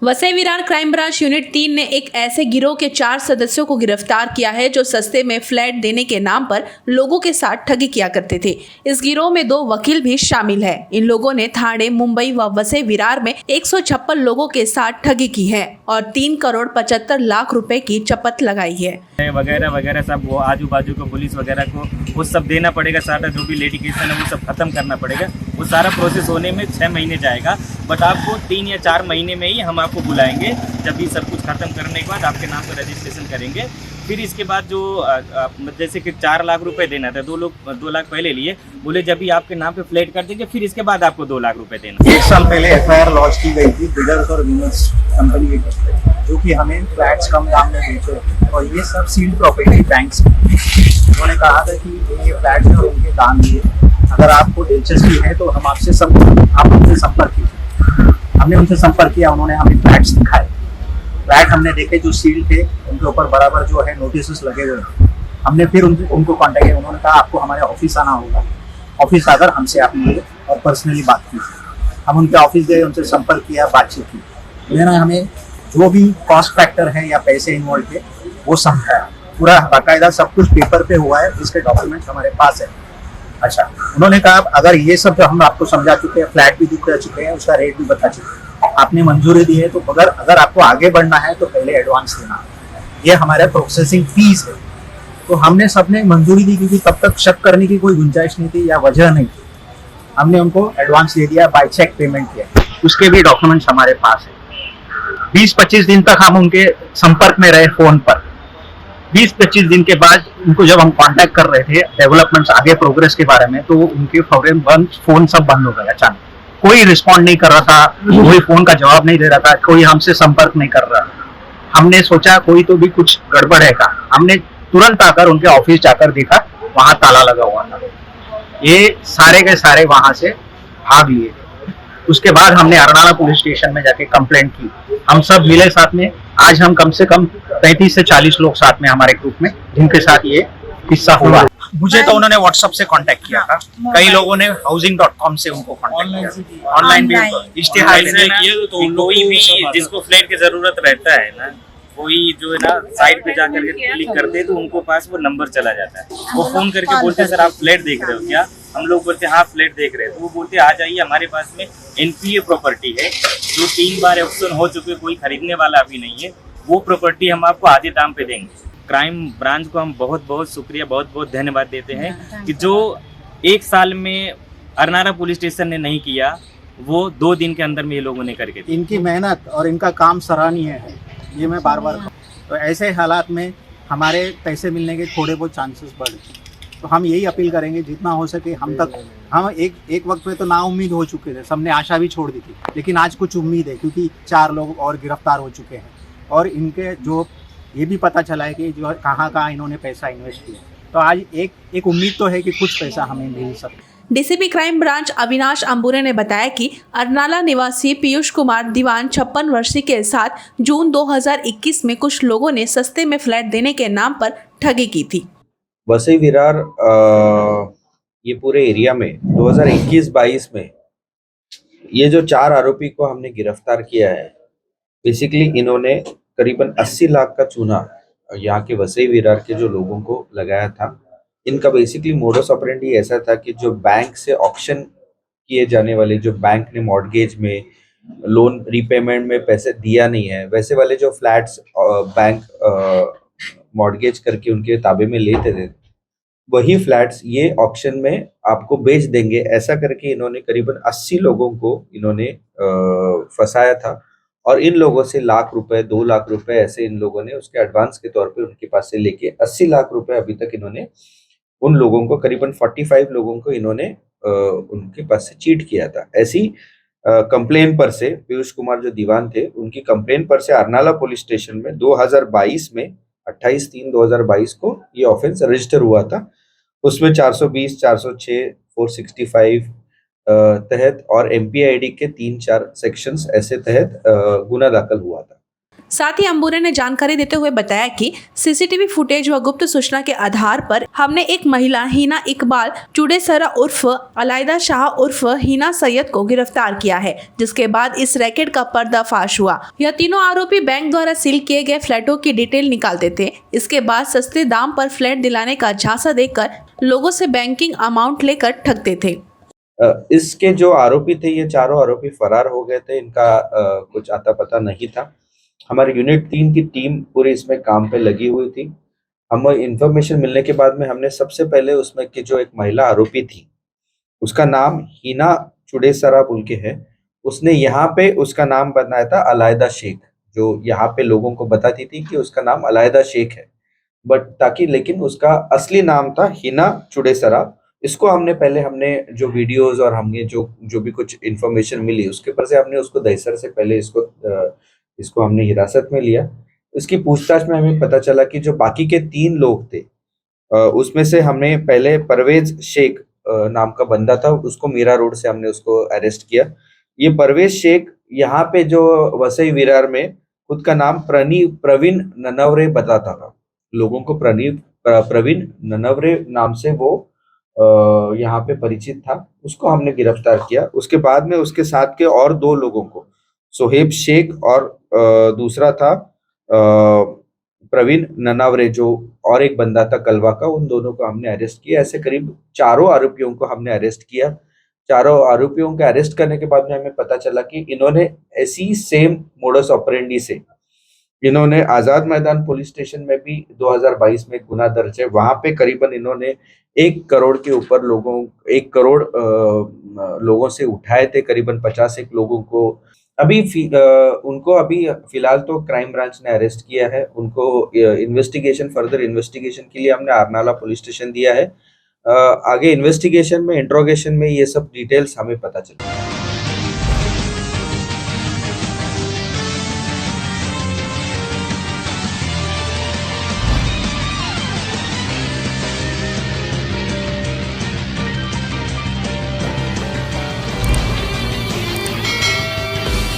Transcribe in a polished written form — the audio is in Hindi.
Vasai Virar crime branch unit 3 ने एक ऐसे गिरोह के 4 सदस्यों को गिरफ्तार किया है जो सस्ते में फ्लैट देने के नाम पर लोगों के साथ ठगी किया करते थे। इस गिरोह में 2 वकील भी शामिल हैं। इन लोगों ने थाने, मुंबई व वसई विरार में 156 लोगों के साथ ठगी की है और 3 करोड़ 75 लाख रुपए की चपत लगाई है वगैरह वगैरह सब। वो आजू बाजू को पुलिस वगैरह को वो सब देना पड़ेगा, सारा जो भी लिटिगेशन है वो सब खत्म करना पड़ेगा। वो सारा प्रोसेस होने में 6 महीने जाएगा, बट आपको 3 या 4 महीने में ही हम आपको बुलाएंगे। जब भी सब कुछ खत्म करने के बाद आपके नाम पर रजिस्ट्रेशन करेंगे। फिर इसके बाद जो जैसे कि 4 लाख रुपए देना था, 2 लाख पहले लिए, बोले जब भी आपके नाम पे फ्लैट कर देंगे फिर इसके बाद आपको 2 लाख रुपए देना। 1 साल पहले FIR लॉन्च की गई थी बिल्डर्स और विनर्स कंपनी के तरफ, जो कि हमें फ्लैट्स कम दाम में बेचे और ये सब सील्ड प्रॉपर्टी बैंक्स। उन्होंने कहा था कि ये फ्लैट्स हैं और उनके दाम ये, अगर आपको दिलचस्पी है तो हम हमसे संपर्क कीजिए। हमने उनसे संपर्क किया, उन्होंने हमें फ्लैट्स दिखाए। फ्लैट हमने देखे जो सील थे, उनके ऊपर बराबर जो है नोटिस लगे हुए हैं। हमने फिर उनको कॉन्टेक्ट किया। उन्होंने कहा आपको हमारे ऑफिस आना होगा, ऑफिस आकर हमसे आप मिले और पर्सनली बात कीजिए। हम उनके ऑफिस गए, उनसे संपर्क किया, बातचीत की। उन्होंने हमें जो भी कॉस्ट फैक्टर है या पैसे इन्वॉल्व थे वो समझाया। पूरा बाकायदा सब कुछ पेपर पे हुआ है, इसके डॉक्यूमेंट हमारे पास है। अच्छा, उन्होंने कहा अगर ये सब जो हम आपको समझा चुके हैं, फ्लैट भी दिखा चुके हैं, उसका रेट भी बता चुके हैं, आपने मंजूरी दी है, तो अगर आपको आगे बढ़ना है तो पहले एडवांस देना। ये हमारा प्रोसेसिंग फीस है। तो हमने सबने मंजूरी दी क्योंकि तब तक शक करने की कोई गुंजाइश नहीं थी या वजह नहीं थी। हमने उनको एडवांस दे दिया, बाय चेक पेमेंट किया, उसके भी डॉक्यूमेंट्स हमारे पास है। 20-25 दिन तक हम उनके संपर्क में रहे फोन पर। 20-25 दिन के बाद उनको जब हम कांटेक्ट कर रहे थे डेवलपमेंट्स आगे प्रोग्रेस के बारे में, तो उनके फोन सब बंद हो गया अचानक। कोई रिस्पॉन्ड नहीं कर रहा था, कोई फोन का जवाब नहीं दे रहा था, कोई हमसे संपर्क नहीं कर रहा। हमने सोचा कोई तो भी कुछ गड़बड़ है का। हमने तुरंत आकर उनके ऑफिस जाकर देखा, वहां ताला लगा हुआ था। ये सारे के सारे वहां से भाग लिए। उसके बाद हमने अरनाला पुलिस स्टेशन में जाके कंप्लेंट की। हम सब मिले साथ में। आज हम कम से कम 35 से 40 लोग साथ में हमारे ग्रुप में, जिनके साथ ये किस्सा हुआ। मुझे तो उन्होंने व्हाट्सएप से कांटेक्ट किया था, कई लोगों ने housing.com से उनको कांटेक्ट किया, ऑनलाइन भी इश्तिहार किया। तो कोई भी जिसको फ्लैट की जरूरत रहता है ना, कोई जो है ना साइट पे जाकर के क्लिक करते हैं तो उनको पास वो नंबर चला जाता है। वो फोन करके बोलते हैं सर आप फ्लैट देख रहे हो क्या? हम लोग बोलते हैं हाँ फ्लैट देख रहे हैं। तो वो बोलते हैं आ जाइए, हमारे पास में NPA प्रॉपर्टी है जो 3 बार ऑक्शन हो चुके, कोई खरीदने वाला अभी नहीं है। वो प्रॉपर्टी हम आपको आधे दाम पे देंगे। क्राइम ब्रांच को हम बहुत बहुत शुक्रिया, बहुत बहुत धन्यवाद देते हैं कि जो 1 साल में अरनाला पुलिस स्टेशन ने नहीं किया, वो 2 दिन के अंदर में ये लोगों ने करके दिया। इनकी मेहनत और इनका काम सराहनीय है, ये मैं बार बार। तो ऐसे हालात में हमारे पैसे मिलने के थोड़े बहुत चांसेस बढ़। तो हम यही अपील करेंगे जितना हो सके हम एक वक्त पे तो नाउम्मीद हो चुके थे, सबने आशा भी छोड़ दी थी, लेकिन आज कुछ उम्मीद है क्योंकि 4 लोग और गिरफ्तार हो चुके हैं और इनके जो ये भी पता चला है कि जो कहाँ इन्होंने पैसा इन्वेस्ट किया। तो आज एक उम्मीद तो है कि कुछ पैसा हमें मिल सके। DCP crime branch Avinash Ambure ने बताया कि अरनाला निवासी पीयूष कुमार दीवान 56 वर्षीय के साथ जून 2021 में कुछ लोगों ने सस्ते में फ्लैट देने के नाम पर ठगी की थी। वसई विरार ये पूरे एरिया में 2021-22 में ये जो 4 आरोपी को हमने गिरफ्तार किया है, बेसिकली इन्होंने करीबन 80 लाख का चूना यहाँ के वसई विरार के जो लोगों को लगाया था। इनका बेसिकली मोडस ऑपरेंडी ऐसा था कि जो बैंक से ऑक्शन किए जाने वाले, जो बैंक ने मॉर्गेज में लोन रीपेमेंट में पैसे दिया नहीं है, वैसे वाले जो फ्लैट्स बैंक मॉर्गेज करके उनके ताबे में लेते थे, वही फ्लैट्स ये ऑक्शन में आपको बेच देंगे, ऐसा करके इन्होंने करीबन 80 लोगों को इन्होंने फंसाया था। और इन लोगों से लाख रुपए 2 लाख रुपए ऐसे इन लोगों ने उसके एडवांस के तौर पे उनके पास से लेके 80 लाख रुपए अभी तक इन्होंने उन लोगों को, करीबन 45 लोगों को इन्होंने उनके पास से चीट किया था। ऐसी कंप्लेन पर से पीयूष कुमार जो दीवान थे, उनकी कंप्लेन पर से अरनाला पुलिस स्टेशन में 2022 में 28/3/2022 को ये ऑफेंस रजिस्टर हुआ था। उसमें 420, 406, 465 तहत और MPID के 3-4 सेक्शंस ऐसे तहत गुना दाखिल हुआ था। साथ ही अंबुरे ने जानकारी देते हुए बताया कि सीसीटीवी फुटेज व गुप्त सूचना के आधार पर हमने एक महिला हिना इकबाल चुडेसरा उर्फ अलायदा शाह उर्फ हिना सैयद को गिरफ्तार किया है, जिसके बाद इस रैकेट का पर्दाफाश हुआ। यह तीनों आरोपी बैंक द्वारा सील किए गए फ्लैटों की डिटेल निकालते थे। इसके बाद सस्ते दाम पर फ्लैट दिलाने का झांसा देकर लोगों से बैंकिंग अमाउंट लेकर ठगते थे। इसके जो आरोपी थे, ये चारों आरोपी फरार हो गए थे। इनका कुछ आता पता नहीं था। हमारी यूनिट 3 की टीम पूरी इसमें काम पे लगी हुई थी। हम इंफॉर्मेशन मिलने के बाद में हमने सबसे पहले उसमें की जो एक महिला आरोपी थी, उसका नाम हिना चुडेसरा बोल के है। उसने यहाँ पे उसका नाम बनाया था अलायदा शेख, जो यहाँ पे लोगों को बताती थी कि उसका नाम अलायदा शेख है, लेकिन उसका असली नाम था हिना चुडेसरा। इसको हमने जो वीडियोस और हमने जो भी कुछ इन्फॉर्मेशन मिली उसके ऊपर से हमने उसको दहसर से पहले इसको हमने हिरासत में लिया। इसकी पूछताछ में हमें पता चला कि जो बाकी के 3 लोग थे, उसमें से हमने पहले परवेज शेख नाम का बंदा था, उसको मीरा रोड से हमने उसको अरेस्ट किया। ये परवेज शेख यहाँ पे जो वसई विरार में खुद का नाम प्रवीण ननवरे बताता था लोगों को। प्रवीण ननवरे नाम से वो यहाँ पे परिचित था। उसको हमने गिरफ्तार किया। उसके बाद में उसके साथ के और 2 लोगों को, सोहेब शेख और दूसरा था प्रवीण ननावरे, जो और एक बंदा था कलवा का, उन दोनों को हमने अरेस्ट किया। ऐसे करीब 4 आरोपियों को हमने अरेस्ट किया। 4 आरोपियों के अरेस्ट करने के बाद में हमें पता चला कि इन्होंने ऐसी सेम मोडस ऑपरेंडी से इन्होंने आजाद मैदान पुलिस स्टेशन में भी 2022 में गुना दर्ज है। वहां पे करीबन इन्होंने 1 करोड़ के ऊपर 1 करोड़ लोगों से उठाए थे, करीबन 51 लोगों को। उनको अभी फिलहाल तो क्राइम ब्रांच ने अरेस्ट किया है। उनको फर्दर इन्वेस्टिगेशन के लिए हमने आरनाला पुलिस स्टेशन दिया है। आगे इन्वेस्टिगेशन में, इंट्रोगेशन में ये सब डिटेल्स हमें पता चलेगा।